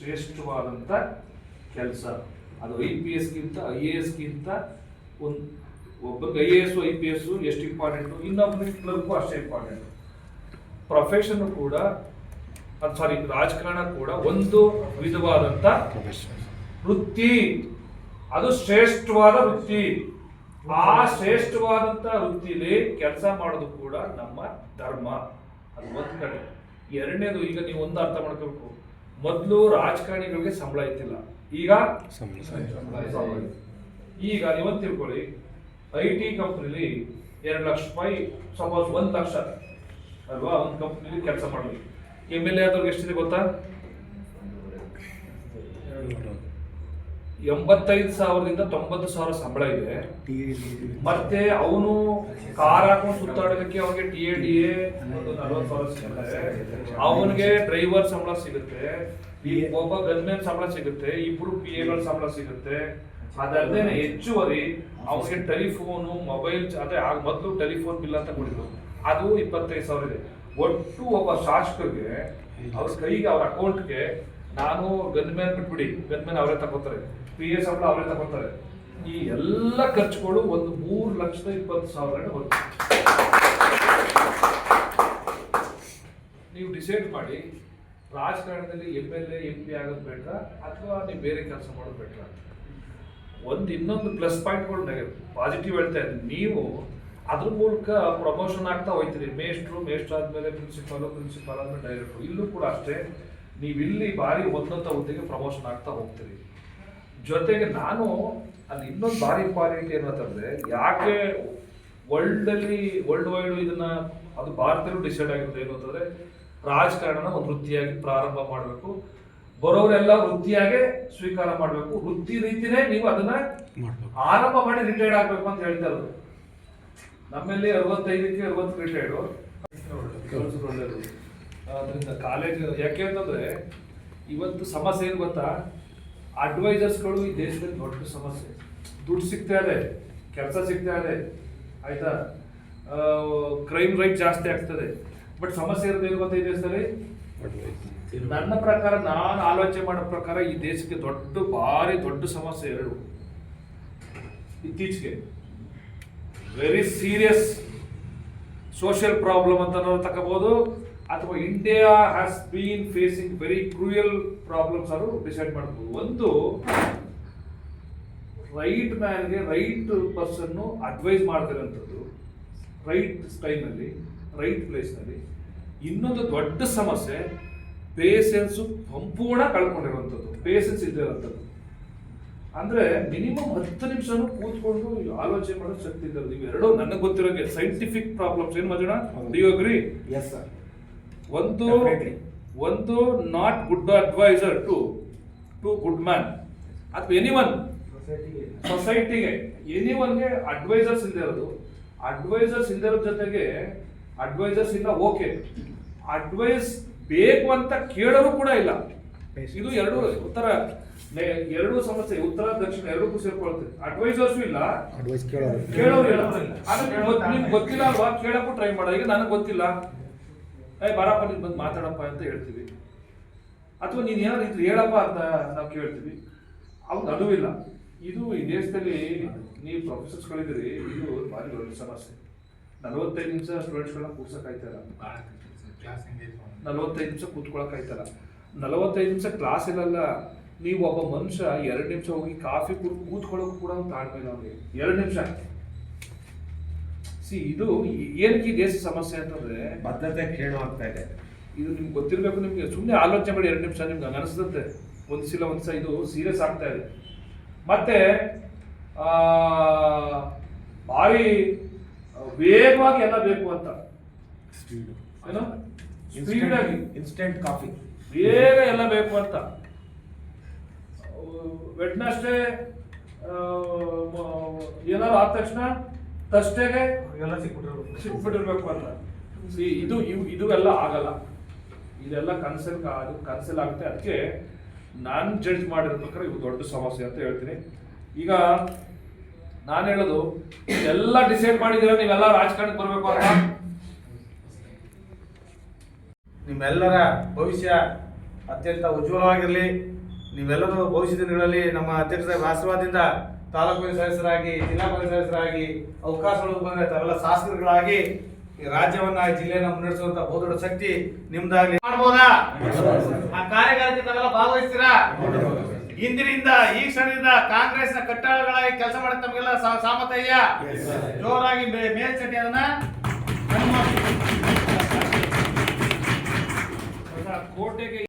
ಶ್ರೇಷ್ಠವಾದಂಥ ಕೆಲಸ. ಅದು IPS IASಗಿಂತ ಒಬ್ಬರಿಗೆ IAS IPS ಎಷ್ಟು ಇಂಪಾರ್ಟೆಂಟು, ಇನ್ನೊಬ್ಬರಿಗೆ ಕ್ಲರ್ಕು ಅಷ್ಟೇ ಇಂಪಾರ್ಟೆಂಟು. ಪ್ರೊಫೆಷನ್ ಕೂಡ ರಾಜಕಾರಣ ಕೂಡ ಒಂದು ವಿಧವಾದಂಥ ವೃತ್ತಿ, ಅದು ಶ್ರೇಷ್ಠವಾದ ವೃತ್ತಿ. ಆ ಶ್ರೇಷ್ಠವಾದಂಥ ವೃತ್ತಿಲಿ ಕೆಲಸ ಮಾಡೋದು ಕೂಡ ನಮ್ಮ ಧರ್ಮ. ಅದು ಒಂದು ಕಡೆ. ಎರಡನೇದು, ಈಗ ನೀವು ಒಂದು ಅರ್ಥ ಮಾಡ್ಕೋಬೇಕು, ಮೊದಲು ರಾಜಕಾರಣಿಗಳಿಗೆ ಸಂಬಳ ಇತ್ತಿಲ್ಲ, ಈಗ ಈಗ ನೀವೊಂದು ತಿಳ್ಕೊಳ್ಳಿ, IT ಕಂಪ್ನಿಲಿ 2 ಲಕ್ಷ ರೂಪಾಯಿ, ಸಪೋಸ್ 1 ಲಕ್ಷ ಅಲ್ವಾ, ಒಂದು ಕಂಪ್ನಿಲಿ ಕೆಲಸ ಮಾಡಲಿ. MLA ಆದವ್ರಿಗೆ ಎಷ್ಟಿದೆ ಗೊತ್ತಾ? 85,000ದಿಂದ 90,000 ಸಂಬಳ ಇದೆ. ಮತ್ತೆ ಅವನು ಕಾರ್ ಹಾಕೊಂಡು ಸುತ್ತಾಡೋದಕ್ಕೆ ಅವನಿಗೆ TADA 40,000 ಸಿಗುತ್ತೆ. ಅವನಿಗೆ ಡ್ರೈವರ್ ಸಂಬಳ ಸಿಗುತ್ತೆ, ಒಬ್ಬ ಗನ್ಮೆನ್ ಸಂಬಳ ಸಿಗುತ್ತೆ, 2 PAಗಳ ಸಂಬಳ ಸಿಗುತ್ತೆ. ಅದಲ್ಲದೆ ಹೆಚ್ಚುವರಿ ಅವನಿಗೆ ಟೆಲಿಫೋನು, ಮೊಬೈಲ್, ಅದೇ ಮೊದಲು ಟೆಲಿಫೋನ್ ಬಿಲ್ ಅಂತ ಕೊಡಿದ್ರು, ಅದು 25,000 ಇದೆ. ಒಟ್ಟು ಒಬ್ಬ ಶಾಸಕರಿಗೆ ಅವ್ರ ಕೈಗೆ, ಅವ್ರ ಅಕೌಂಟ್ಗೆ, ನಾನು ಗನ್ಮ್ಯಾನ್ ಬಿಟ್ಬಿಡಿ, ಗನ್ಮ್ಯಾನ್ ಅವರೇ ತಗೋತಾರೆ, PA ಸಂಬಳ ಅವರೇ ತಗೋತಾರೆ, ಈ ಎಲ್ಲ ಖರ್ಚುಗಳು ಒಂದು 3,20,000 ಬರುತ್ತೆ. ನೀವು ಡಿಸೈಡ್ ಮಾಡಿ, ರಾಜಕಾರಣದಲ್ಲಿ MLA MP ಆಗೋದು ಬೇಡ್ರ ಅಥವಾ ನೀವು ಬೇರೆ ಕೆಲಸ ಮಾಡೋದು ಬೇಡ್ರ? ಇನ್ನೊಂದು ಪ್ಲಸ್ ಪಾಯಿಂಟ್ಗಳು ಪಾಸಿಟಿವ್ ಹೇಳ್ತಾ ಇದ್ದೀನಿ. ನೀವು ಅದ್ರ ಮೂಲಕ ಪ್ರಮೋಷನ್ ಆಗ್ತಾ ಹೋಗ್ತೀರಿ. ಮೇಷ್ಟ್ರು ಆದ್ಮೇಲೆ ಪ್ರಿನ್ಸಿಪಾಲ್ ಆದ್ಮೇಲೆ ಡೈರೆಕ್ಟ್ರು. ಇಲ್ಲೂ ಕೂಡ ಅಷ್ಟೇ, ನೀವಿಲ್ಲಿ ಭಾರಿ ಒಂದಂತ ಹುದ್ದೆಗೆ ಪ್ರಮೋಷನ್ ಆಗ್ತಾ ಹೋಗ್ತೀರಿ. ಜೊತೆಗೆ ನಾನು ಅಲ್ಲಿ ಇನ್ನೊಂದು ಭಾರಿ ಇಂಪಾರ್ಟೆಂಟ್ ಏನಂತಂದ್ರೆ, ಯಾಕೆ ವರ್ಲ್ಡ್ ವೈಡ್ ಇದನ್ನ, ಅದು ಭಾರತದಲ್ಲೂ ಡಿಸೈಡ್ ಆಗಿರುತ್ತೆ ಏನು ಅಂತಂದ್ರೆ, ರಾಜಕಾರಣನ ಒಂದು ವೃತ್ತಿಯಾಗಿ ಪ್ರಾರಂಭ ಮಾಡಬೇಕು, ಬರೋರೆಲ್ಲ ವೃತ್ತಿಯಾಗೆ ಸ್ವೀಕಾರ ಮಾಡಬೇಕು, ವೃತ್ತಿ ರೀತಿನೇ ನೀವು ಅದನ್ನ ಆರಂಭ ಮಾಡಿ ರಿಟೈರ್ಡ್ ಆಗ್ಬೇಕು ಅಂತ ಹೇಳ್ತಾ ಇರೋದು. ನಮ್ಮಲ್ಲಿ 65ಕ್ಕೆ 60 ರಿಟೈರ್ಡ್ ಒಳ್ಳೆಯದು. ಅದರಿಂದ ಕಾಲೇಜ್ ಯಾಕೆ ಅಂತಂದ್ರೆ, ಇವತ್ತು ಸಮಸ್ಯೆ ಏನು ಗೊತ್ತಾ, ಅಡ್ವೈಸರ್ಸ್ಗಳು ಈ ದೇಶದಲ್ಲಿ ದೊಡ್ಡ ಸಮಸ್ಯೆ. ದುಡ್ಡು ಸಿಗ್ತಾ ಇದೆ, ಕೆಲಸ ಸಿಗ್ತಾ ಇದೆ, ಆಯ್ತಾ, ಕ್ರೈಮ್ ರೇಟ್ ಜಾಸ್ತಿ ಆಗ್ತದೆ, ಬಟ್ ಸಮಸ್ಯೆ ಇರೋದು ಏನು ಗೊತ್ತಾ ಈ ದೇಶದಲ್ಲಿ? ನನ್ನ ಪ್ರಕಾರ, ನಾನು ಆಲೋಚನೆ ಮಾಡೋ ಪ್ರಕಾರ, ಈ ದೇಶಕ್ಕೆ ಭಾರಿ ದೊಡ್ಡ ಸಮಸ್ಯೆ ಎರಡು ಇತ್ತೀಚೆಗೆ. ವೆರಿ ಸೀರಿಯಸ್ ಸೋಷಿಯಲ್ ಪ್ರಾಬ್ಲಮ್ ಅಂತ ನಾವು ತಗೋಬಹುದು, ಅಥವಾ India has been facing very cruel problems ಅವರು ಡಿಸೈಡ್ ಮಾಡಬಹುದು. ಒಂದು, ರೈಟ್ ಮ್ಯಾನ್ಗೆ ರೈಟ್ ಪರ್ಸನ್ ಅಡ್ವೈಸ್ ಮಾಡ್ತಿರೋಂಥದ್ದು ರೈಟ್ ಟೈಮಲ್ಲಿ, ರೈಟ್ ಪ್ಲೇಸ್ನಲ್ಲಿ. ಇನ್ನೊಂದು ದೊಡ್ಡ ಸಮಸ್ಯೆ, ಪೇಷನ್ಸು ಸಂಪೂರ್ಣ ಕಳ್ಕೊಂಡಿರುವಂಥದ್ದು, ಪೇಷನ್ಸ್ ಇದ್ದಿರೋಂಥದ್ದು. ಅಂದ್ರೆ ಮಿನಿಮಮ್ 10 ನಿಮಿಷನೂ ಕೂತ್ಕೊಂಡು ಆಲೋಚನೆ ಮಾಡೋ ಶಕ್ತಿ ಇರೋದು. ಇವೆರಡು ನನಗೆ ಗೊತ್ತಿರೋ ಸೈಂಟಿಫಿಕ್ ಪ್ರಾಬ್ಲಮ್ಸ್. ಏನು ಮಜಣ, do you agree? Yes sir. ಒಂದು not good advisor to good man, ಅಥವಾ ಎನಿವನ್ ಸೊಸೈಟಿಗೆ, ಎನಿವನ್ಗೆ ಅಡ್ವೈಸರ್ಸ್ ಇಲ್ಲದೆ ಇರೋದು. ಅಡ್ವೈಸರ್ಸ್ ಇಲ್ಲದೆ ಇರೋ ಜೊತೆಗೆ ಅಡ್ವೈಸರ್ಸ್ ಇಲ್ಲ, ಓಕೆ, ಅಡ್ವೈಸ್ ಬೇಕು ಅಂತ ಕೇಳೋರು ಕೂಡ ಇಲ್ಲ. ಇದು ಎರಡು ಸಮಸ್ಯೆ, ಉತ್ತರ ದಕ್ಷಿಣ ಎರಡಕ್ಕೂ ಸೇರ್ಕೊಳ್ತದೆ. ಅಡ್ವೈಸರ್ಸು ಇಲ್ಲ, ಕೇಳೋರು ಇಲ್ಲ. ನಿಮ್ಗೆ ಗೊತ್ತಿಲ್ಲ ಅಲ್ವಾ, ಕೇಳಕ್ಕೂ ಟ್ರೈ ಮಾಡೋ. ಈಗ ನನಗೆ ಗೊತ್ತಿಲ್ಲ, ಬಾರಪ್ಪ ನೀನು ಬಂದು ಮಾತಾಡಪ್ಪ ಅಂತ ಹೇಳ್ತೀವಿ, ಅಥವಾ ನೀನು ಏನಾದ್ರು ಇದ್ರೆ ಹೇಳಪ್ಪ ಅಂತ ನಾವು ಕೇಳ್ತೀವಿ. ಅವ್ರು ಅದುವೂ ಇಲ್ಲ. ಇದು ಈ ದೇಶದಲ್ಲಿ ನೀವು ಪ್ರೊಫೆಸರ್ಸ್ಗಳಿದ್ದೀರಿ, ಇದು ಭಾರಿ ದೊಡ್ಡ ಸಮಸ್ಯೆ. 45 ನಿಮಿಷ ಸ್ಟೂಡೆಂಟ್ಸ್ಗಳನ್ನ ಕೂರ್ಸಕ್ಕಾಯ್ತಾರ, 45 ನಿಮಿಷ ಕೂತ್ಕೊಳಕ್ಕಾಯ್ತಾರ. 45 ನಿಮಿಷ ಕ್ಲಾಸ್ ಇರಲ್ಲ. ನೀವು ಒಬ್ಬ ಮನುಷ್ಯ 2 ನಿಮಿಷ ಹೋಗಿ ಕಾಫಿ ಕೂತ್ಕೊಳ್ಳೋಕೆ ಕೂಡ ತಾಳ್ಮೆ ಇಲ್ಲ ಅವ್ರಿಗೆ. 2 ನಿಮಿಷ. ಇದು ಏನಕ್ಕೆ ಈ ದೇಶ ಸಮಸ್ಯೆ ಅಂತಂದ್ರೆ, ಬದ್ಧತೆ ಕ್ಷೀಣ ಆಗ್ತಾ ಇದೆ. ಇದು ನಿಮ್ಗೆ ಗೊತ್ತಿರಬೇಕು. ನಿಮ್ಗೆ ಸುಮ್ಮನೆ ಆಲೋಚನೆ ಮಾಡಿ 2 ನಿಮಿಷ ನಿಮ್ಗೆ ಅನಿಸ್ತಂತೆ, ಒಂದ್ಸಲ ಇದು ಸೀರಿಯಸ್ ಆಗ್ತಾ ಇದೆ. ಮತ್ತೆ ಭಾರಿ ವೇಗವಾಗಿ ಎಲ್ಲ ಬೇಕು ಅಂತ, ಏನು ಸ್ಪೀಡ್ ಆಗಿ ಇನ್ಸ್ಟೆಂಟ್ ಕಾಫಿ, ಬೇಗ ಎಲ್ಲ ಬೇಕು ಅಂತ. ವೆಡ್ನಸ್ಡೇ ಏನಾದ್ರು ಆದ ತಕ್ಷಣ ತಷ್ಟೇಗೆ ಎಲ್ಲ ಸಿಕ್ಬಿಟ್ಟಿರ್ಬೇಕು ಅಂತ. ಇದು ಎಲ್ಲ ಆಗಲ್ಲ. ಇದೆಲ್ಲ ಕನ್ಸಲ್ ಆಗುತ್ತೆ. ಅದಕ್ಕೆ ನಾನು ಜಡ್ಜ್ ಮಾಡಿರೋ ಪ್ರಕಾರ ಇದು ದೊಡ್ಡ ಸಮಸ್ಯೆ ಅಂತ ಹೇಳ್ತೀನಿ. ಈಗ ನಾನು ಹೇಳೋದು, ಎಲ್ಲ ಡಿಸೈಡ್ ಮಾಡಿದ್ದೀರಾ ನೀವೆಲ್ಲ ರಾಜಕಾರಣಕ್ಕೆ ಬರಬೇಕು ಅಂತ. ನಿಮ್ಮೆಲ್ಲರ ಭವಿಷ್ಯ ಅತ್ಯಂತ ಉಜ್ವಲವಾಗಿರಲಿ. ನೀವೆಲ್ಲರೂ ಭವಿಷ್ಯ ದಿನಗಳಲ್ಲಿ ನಮ್ಮ ಅಧ್ಯಕ್ಷರ ಆಶೀರ್ವಾದದಿಂದ ತಾಲೂಕು ಸದಸ್ಯರಾಗಿ, ಜಿಲ್ಲಾ ಪಂಚಾಯತ್ ಸದಸ್ಯರಾಗಿ, ಅವಕಾಶಗಳು ಬಂದರೆ ತಾವೆಲ್ಲ ಶಾಸಕರುಗಳಾಗಿ ಈ ರಾಜ್ಯವನ್ನ, ಈ ಜಿಲ್ಲೆಯನ್ನ ಮುನ್ನಡೆಸುವಂತ ಬಹುದೊಡ್ಡ ಶಕ್ತಿ ನಿಮ್ದಾಗಲಿ. ಮಾಡ್ಬೋದಾ? ಆ ಕಾರ್ಯಗಾರಕ್ಕೆ ತಾವೆಲ್ಲ ಭಾಗವಹಿಸ್ತೀರಾ? ಇಂದಿನಿಂದ ಈ ಕ್ಷಣದಿಂದ ಕಾಂಗ್ರೆಸ್ನ ಕಟ್ಟಾಳಗಳಾಗಿ ಕೆಲಸ ಮಾಡಕ್ಕೆ ತಮಗೆಲ್ಲ ಸಾಮರ್ಥ್ಯ ಇದೆಯಾ? ಜೋರಾಗಿ ಮೇಲ್ಚಟಿ ಅದನ್ನ ಕೋಟೆಗೆ